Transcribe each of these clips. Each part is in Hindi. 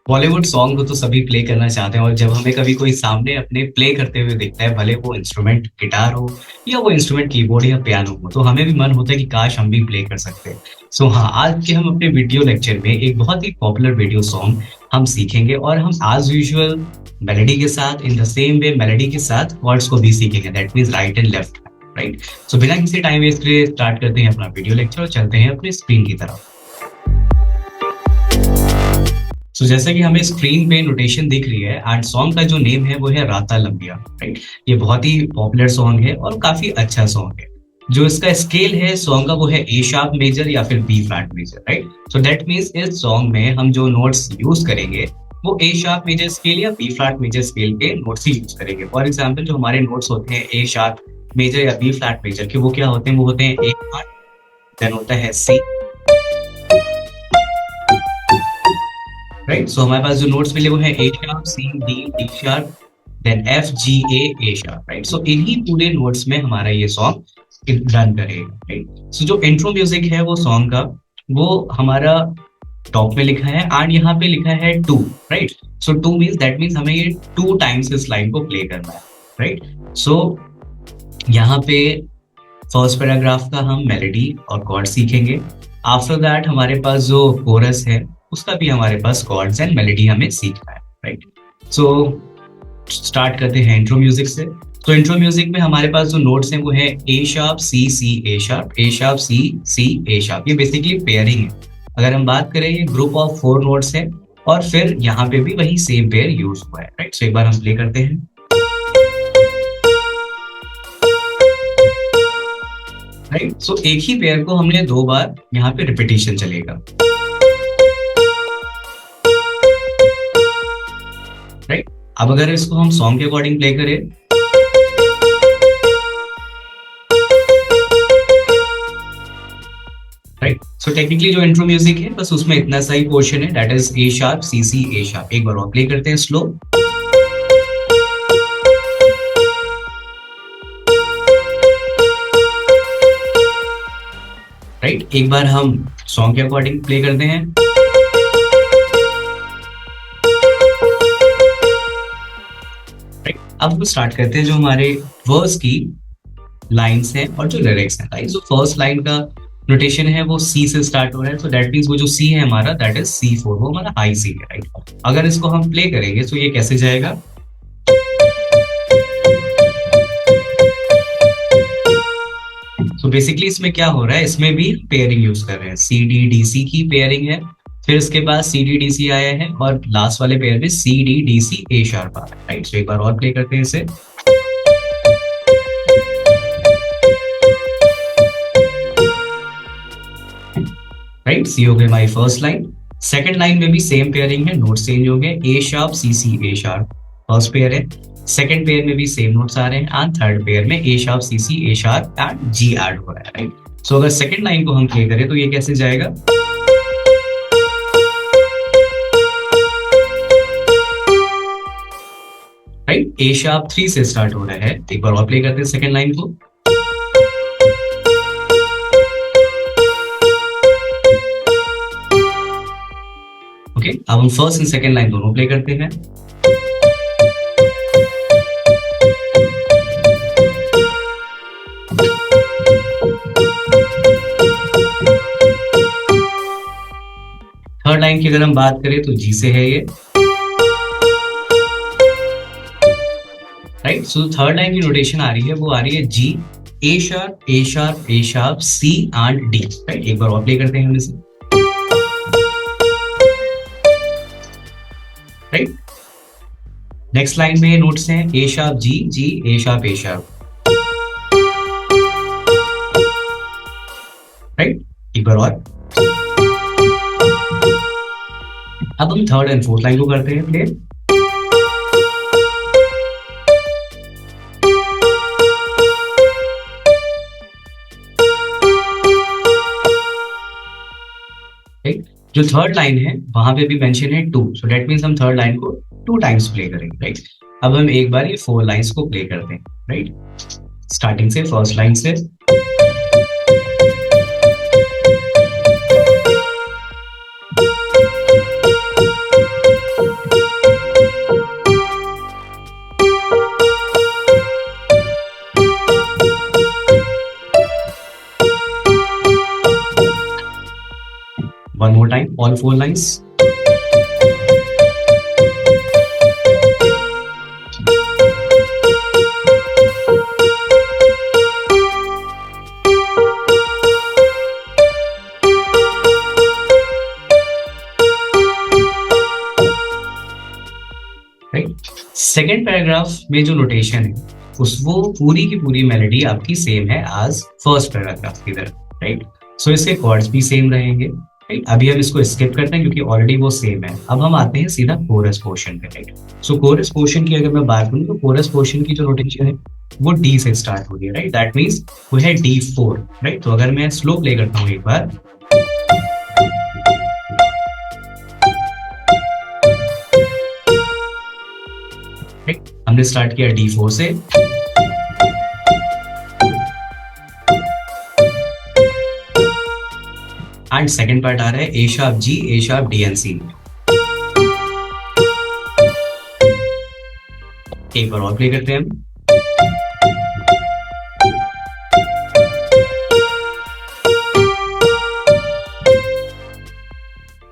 बॉलीवुड सॉन्ग को तो सभी प्ले करना चाहते हैं, और जब हमें कभी कोई सामने अपने प्ले करते हुए दिखता है, भले वो इंस्ट्रूमेंट गिटार हो या वो इंस्ट्रूमेंट कीबोर्ड या पियानो हो, तो हमें भी मन होता है कि काश हम भी प्ले कर सकते हैं। सो हाँ, आज के हम अपने वीडियो लेक्चर में एक बहुत ही पॉपुलर वीडियो सॉन्ग हम सीखेंगे, और हम एज यूजुअल मेलेडी के साथ, in the same way melody के साथ वर्ड्स को भी सीखेंगे, that means right and left. Right. So बिना किसी टाइम वेस्ट के स्टार्ट करते हैं अपना वीडियो लेक्चर और चलते हैं अपनी स्क्रीन की तरफ। जैसे कि हमें स्क्रीन पे नोटेशन दिख रही है, एंड सॉन्ग का जो नेम है वो है राता लंबिया। राइट। ये बहुत ही पॉपुलर सॉन्ग है और काफी अच्छा सॉन्ग है। जो इसका स्केल है सॉन्ग का वो है ए शार्प मेजर या फिर B flat major. Right. So that means इस सॉन्ग में हम जो नोट्स यूज करेंगे वो ए शार्प मेजर स्केल या बी फ्लैट मेजर स्केल के नोट्स ही यूज करेंगे। फॉर एग्जाम्पल, जो हमारे नोट्स होते हैं ए शार्प मेजर या बी फ्लैट मेजर के, वो क्या होते हैं? वो होते हैं ए शार्प, देन होता है सी। राइट। सो हमारे पास जो नोट्स मिले वो है A sharp, C, D, D sharp, then F, G, A sharp. Right. So इन्हीं पूरे नोट्स में हमारा ये सॉन्ग रन करेगा। राइट। सो जो इंट्रो म्यूजिक है वो सॉन्ग का, वो हमारा टॉप में लिखा है, एंड यहाँ पे लिखा है two. Right. So two means, that means हमें ये टू टाइम्स इस लाइन को प्ले करना है। राइट। सो यहाँ पे फर्स्ट पैराग्राफ का हम मेलोडी और कॉर्ड सीखेंगे। आफ्टर दैट हमारे पास जो कोरस है उसका भी हमारे पास कॉर्ड्स एंड मेलोडी हमें सीखना है। राइट। सो स्टार्ट करते हैं इंट्रो म्यूजिक से। तो इंट्रो म्यूजिक में हमारे पास जो नोट्स हैं वो है A sharp, C, C, A sharp, A sharp, C, C, A sharp. ये बेसिकली पेयरिंग है। अगर हम बात करें, ये ग्रुप ऑफ 4 नोट्स है, और फिर यहाँ पे भी वही सेम पेयर यूज हुआ है। राइट। सो एक बार हम प्ले करते हैं। राइट। सो एक ही पेयर को हमने 2 बार यहाँ पे रिपीटेशन चलेगा। राइट। अब अगर इसको हम सॉन्ग के अकॉर्डिंग प्ले करें, राइट। सो टेक्निकली जो इंट्रो म्यूजिक है बस उसमें इतना सा ही पोर्शन है, that is A sharp, C, C, A sharp. एक बार और प्ले करते हैं स्लो। राइट। एक बार हम सॉन्ग के अकॉर्डिंग प्ले करते हैं। अब स्टार्ट करते हैं जो हमारे वर्स की लाइंस हैं और जो लिरिक्स हैं। राइट। जो फर्स्ट लाइन का नोटेशन है वो सी से स्टार्ट हो रहा है, तो दैट मींस वो जो सी है हमारा, दैट इज C4, वो हमारा हाई सी है। राइट। अगर इसको हम प्ले करेंगे तो ये कैसे जाएगा? तो बेसिकली इसमें क्या हो रहा है, इसमें भी पेयरिंग यूज कर रहे हैं, सी, डी, डी, सी की पेयरिंग है। फिर इसके बाद सी, डी, डी, सी आया है, और लास्ट वाले पेयर में सी, D, D, C, A sharp आ रहा है। राइट। सो एक बार और प्ले करते हैं इसे। राइट। सी हो गई हमारी फर्स्ट लाइन। सेकंड लाइन में भी सेम पेयरिंग है, नोट चेंज हो गए, ए sharp, C, C, A sharp first pair है। सेकंड पेयर में भी सेम नोट्स आ रहे हैं, एंड थर्ड पेयर में A sharp, C, C, A sharp and G add हो रहा है। राइट। सो अगर सेकंड लाइन को हम प्ले करें तो ये कैसे जाएगा? राइट। ए शार्प 3 से स्टार्ट हो रहा है। एक बार और प्ले करते हैं सेकंड लाइन को। ओके। अब हम फर्स्ट एंड सेकंड लाइन दोनों प्ले करते हैं। थर्ड लाइन की अगर हम बात करें तो जी से है ये। राइट। सो थर्ड लाइन की नोटेशन आ रही है, वो आ रही है G, A sharp, A sharp, A sharp, C and D. Right. एक बार और प्ले करते हैं हम इसे। राइट। नेक्स्ट लाइन में नोट्स हैं A sharp, G, G, A sharp, A sharp. Right. एक बार और। अब हम थर्ड एंड फोर्थ लाइन को करते हैं प्ले। जो थर्ड लाइन है वहां पे भी मेंशन है 2, सो दैट मींस हम थर्ड लाइन को 2 टाइम्स प्ले करेंगे। राइट। अब हम एक बार ये 4 लाइंस को प्ले करते हैं। राइट। स्टार्टिंग से फर्स्ट लाइन से। One more time, all four lines. Second paragraph में जो नोटेशन है उस वो पूरी की पूरी मेलोडी आपकी सेम है आज फर्स्ट पैराग्राफ की तरह, राइट। सो इसके कॉर्ड्स भी सेम रहेंगे, राइट। अभी हम इसको स्किप करते हैं क्योंकि ऑलरेडी वो सेम है। अब हम आते हैं सीधा कोरस पोर्शन पे, राइट। सो कोरस पोर्शन की अगर मैं बात करूँ तो कोरस पोर्शन की जो नोटेशन है वो डी से स्टार्ट हो रही है, राइट। दैट मीन्स वो है D4, राइट। तो अगर मैं स्लो प्ले करता हूँ एक बार, हमने स्टार्ट किया D4 से, एंड सेकंड पार्ट आ रहा है A sharp G, A sharp D and C। एक बार और प्ले करते हैं हम।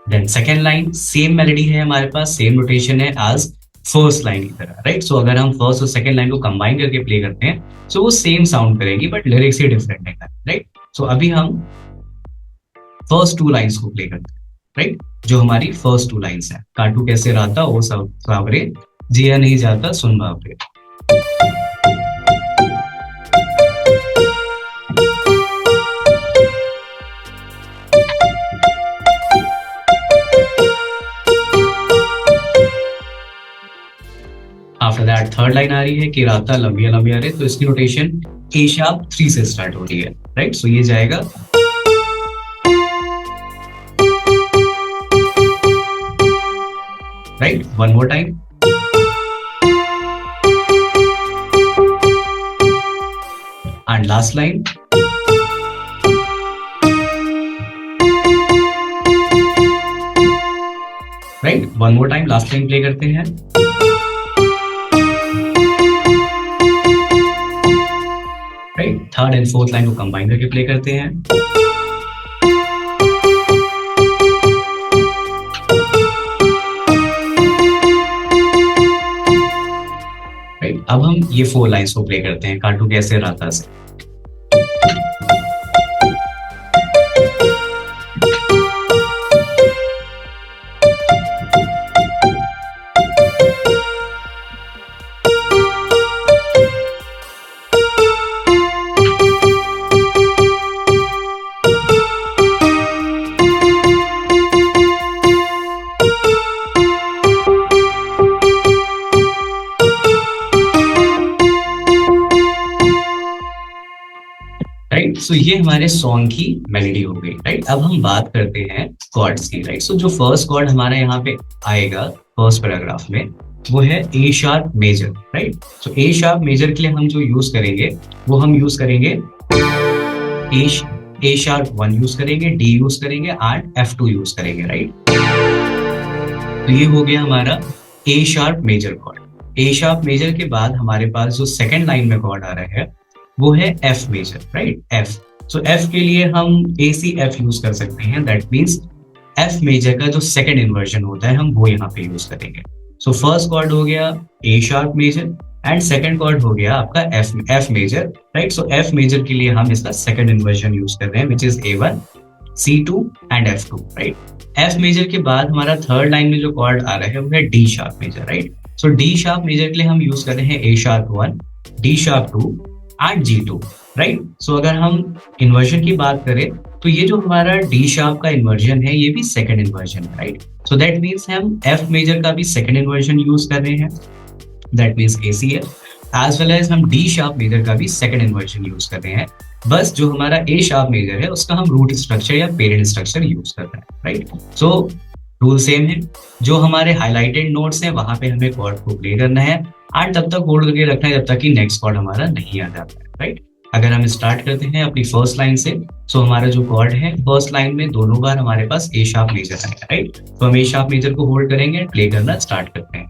Then second line same melody है हमारे पास, सेम रोटेशन है एज फर्स्ट लाइन की तरह, राइट। सो अगर हम फर्स्ट और सेकेंड लाइन को कंबाइन करके प्ले करते हैं सो वो सेम साउंड करेगी बट लिरिक्स ही डिफरेंट है, राइट। सो अभी हम फर्स्ट टू लाइंस को प्ले करते हैं, राइट। जो हमारी फर्स्ट टू लाइंस है, काटू कैसे राता ओ सावरे, जिया नहीं जाता सुन बावरे। आफ्टर दैट थर्ड लाइन आ रही है कि राता लंबिया लंबिया रे, तो इसकी नोटेशन A sharp 3 से स्टार्ट हो रही है, राइट। सो ये जाएगा right, one more time. And last line, right, one more time, last line play करते हैं। Right, third and fourth line को कंबाइन करके प्ले करते हैं। राइट, अब हम ये फोर लाइन्स को प्ले करते हैं, काटू कैसे राता से। सो ये हमारे सॉन्ग की मेलोडी हो गई, राइट। अब हम बात करते हैं कॉर्ड्स की, राइट। सो जो फर्स्ट कॉर्ड हमारा यहाँ पे आएगा फर्स्ट पैराग्राफ में वो है A sharp major, right. So A sharp major के लिए हम जो यूज करेंगे वो हम यूज करेंगे A sharp 1 यूज करेंगे, D यूज करेंगे एंड F2 यूज करेंगे, राइट। तो ये हो गया हमारा A sharp major chord. A sharp major के बाद हमारे पास जो सेकेंड लाइन में कॉर्ड आ रहा है वो है F major, right, F। So F के लिए हम ACF यूज कर सकते हैं, दैट मीन्स F मेजर का जो सेकंड इन्वर्जन होता है हम वो यहाँ पे यूज करेंगे। सो फर्स्ट कॉर्ड हो गया A sharp major and second chord हो गया आपका F major, right. So F major के लिए हम इसका सेकंड इन्वर्जन यूज कर रहे हैं which is A1, C2 and F2, right. F major के बाद हमारा थर्ड लाइन में जो कॉर्ड आ रहा है वो है D sharp मेजर, राइट। सो D sharp मेजर के लिए हम यूज कर रहे हैं A sharp 1, D sharp 2 and G2, right. So अगर हम इन्वर्जन की बात करें तो ये जो हमारा D sharp का इन्वर्जन है ये भी सेकंड इन्वर्जन है, राइट। सो दैट मीन्स हम F मेजर का भी सेकंड इन्वर्जन यूज कर रहे हैं, that means ACF, as well as हम D sharp मेजर का भी सेकंड इन्वर्जन यूज कर रहे हैं। बस जो हमारा A sharp मेजर है उसका हम रूट स्ट्रक्चर या पेरेंट स्ट्रक्चर यूज कर रहे हैं, राइट। सो रूल सेम है, जो हमारे हाईलाइटेड नोट्स हैं वहां पे हमें कॉर्ड को प्ले करना है एंड तब तक होल्ड करके रखना है जब तक कि नेक्स्ट कॉर्ड हमारा नहीं आ जाता है, राइट। अगर हम स्टार्ट करते हैं अपनी फर्स्ट लाइन से, सो हमारा जो कॉर्ड है फर्स्ट लाइन में दोनों बार हमारे पास A sharp मेजर आएगा, राइट। तो हम A sharp मेजर को होल्ड करेंगे एंड प्ले करना स्टार्ट करते हैं।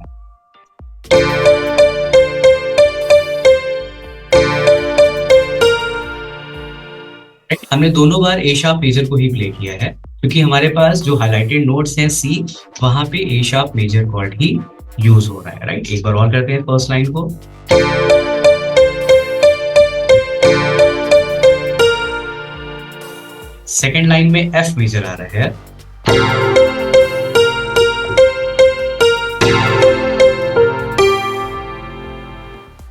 हमने दोनों बार A sharp मेजर को ही प्ले किया है, क्योंकि हमारे पास जो हाईलाइटेड नोट्स हैं सी, वहां पे ए शार्प मेजर कॉर्ड ही यूज हो रहा है, राइट। एक बार और करते हैं फर्स्ट लाइन को। सेकेंड लाइन में एफ मेजर आ रहा है,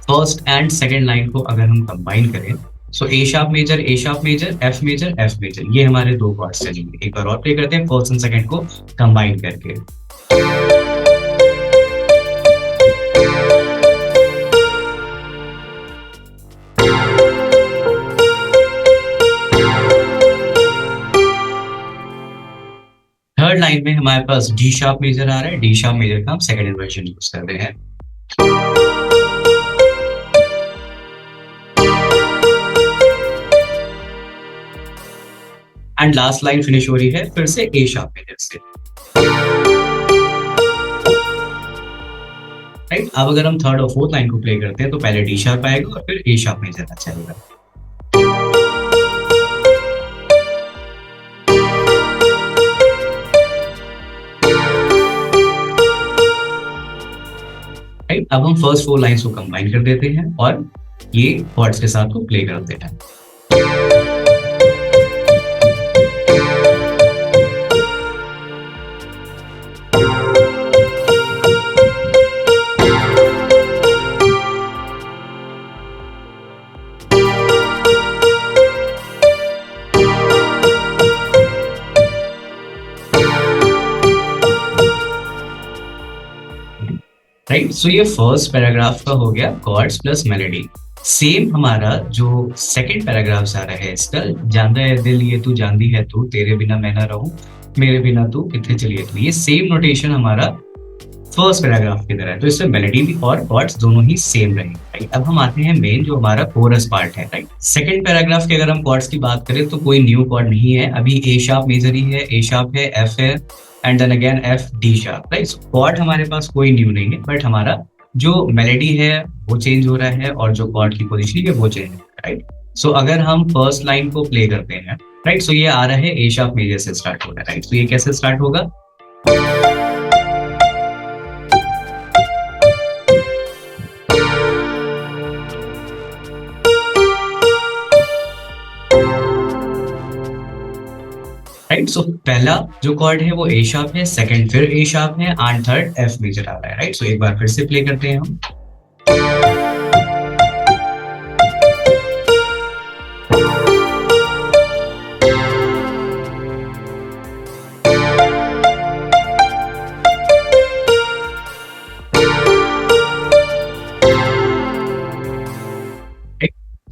फर्स्ट एंड सेकेंड लाइन को अगर हम कंबाइन करें, so A sharp major, A sharp major, F major, F major, ये हमारे दो कॉर्ड्स चलेंगे। एक बार और प्ले करते हैं फर्स्ट एंड सेकेंड को कंबाइन करके। थर्ड लाइन में हमारे पास डी शार्प मेजर आ रहा है, डी शार्प मेजर का हम सेकेंड इन्वर्जन यूज कर रहे हैं। एंड लास्ट लाइन फिनिश हो रही है फिर से ए शार्प मेजर से, राइट। अब अगर हम थर्ड और फोर्थ लाइन को प्ले करते हैं तो पहले डी शार्प आएगा और फिर ए शार्प मेजर का चलेगा। राइट, अब हम फर्स्ट फोर लाइंस को कंबाइन कर देते हैं और ये कॉर्ड्स के साथ को प्ले करते हैं। राइट, सो ये फर्स्ट पैराग्राफ का हो गया कॉर्ड्स प्लस मेलोडी। सेम हमारा जो सेकंड पैराग्राफ आ रहा है इसका, जानदा है दिल ये तू जानदी है तू, तेरे बिना मैं ना रहूं, मेरे बिना तू कितने चलिए तू, ये सेम नोटेशन हमारा फर्स्ट पैराग्राफ की तरह है, तो इसमें मेलोडी भी और कॉर्ड्स दोनों ही सेम रहेंगे, राइट। अब हम आते हैं मेन जो हमारा कोरस पार्ट है, राइट। सेकंड पैराग्राफ के अगर हम कॉर्ड्स की बात करें तो कोई न्यू कॉर्ड नहीं है, अभी ए शार्प मेजर ही है, ए शार्प है, एफ है and then again F D sharp, right. Chord हमारे पास कोई न्यू नहीं है, बट हमारा जो मेलोडी है वो चेंज हो रहा है और जो कॉर्ड की पोजीशन है वो चेंज हो रहा है, राइट। सो अगर हम फर्स्ट लाइन को प्ले करते हैं, राइट, सो ये आ रहा है ए शार्प मेजर से स्टार्ट हो रहा है, राइट। तो ये कैसे स्टार्ट होगा, राइट। सो पहला जो कॉर्ड है वो ए शार्प है, सेकंड फिर ए शार्प है एंड थर्ड एफ मेजर आ रहा है, राइट। सो एक बार फिर से प्ले करते हैं हम।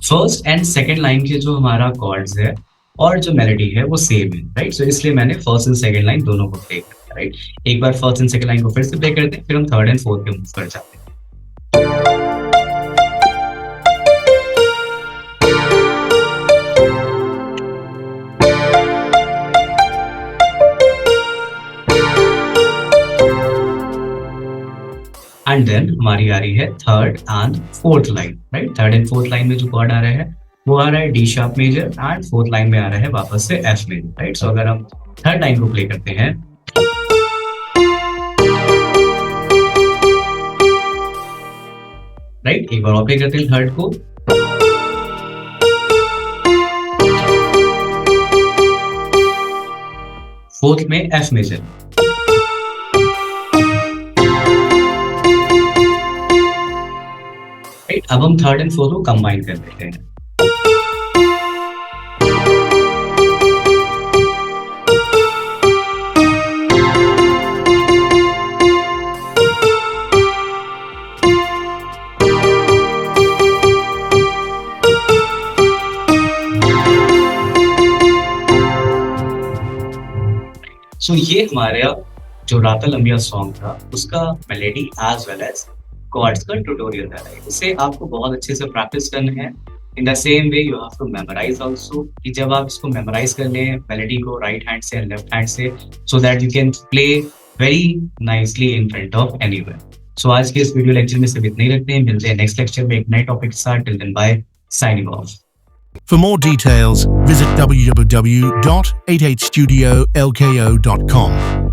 फर्स्ट एंड सेकंड लाइन के जो हमारा कॉर्ड्स है और जो मेलोडी है वो सेम है, राइट। सो इसलिए मैंने फर्स्ट एंड सेकंड लाइन दोनों को प्ले किया, राइट। एक बार फर्स्ट एंड सेकंड लाइन को फिर से प्ले करते हैं, फिर हम थर्ड एंड फोर्थ पे मूव कर जाते हैं। एंड देन हमारी आ रही है third and fourth line, right. Third and fourth line में जो कॉर्ड आ रहा है वो आ रहा है D sharp major and fourth line में आ रहा है वापस से एफ मेजर, राइट। सो अगर हम थर्ड लाइन को प्ले करते हैं, राइट, एक बार और प्ले करते हैं थर्ड को, फोर्थ में एफ मेजर, राइट। अब हम थर्ड एंड फोर्थ को कंबाइन कर देते हैं, सो ये हमारा जो राता लंबिया सॉन्ग था उसका melody as well as chords का ट्यूटोरियल था, राइट। इसे आपको बहुत अच्छे से प्रैक्टिस करना है। In the same way you have to memorise also, कि जब आप इसको मेमोराइज कर लें मेलोडी को राइट हैंड से एंड लेफ्ट हैंड से, so that you can play very nicely in front of anyone. So आज के इस वीडियो लेक्चर में सिर्फ इतना ही रखते हैं, मिलते हैं नेक्स्ट लेक्चर में एक नए टॉपिक के साथ। Till then bye, signing off. For more details, visit www.88studiolko.com.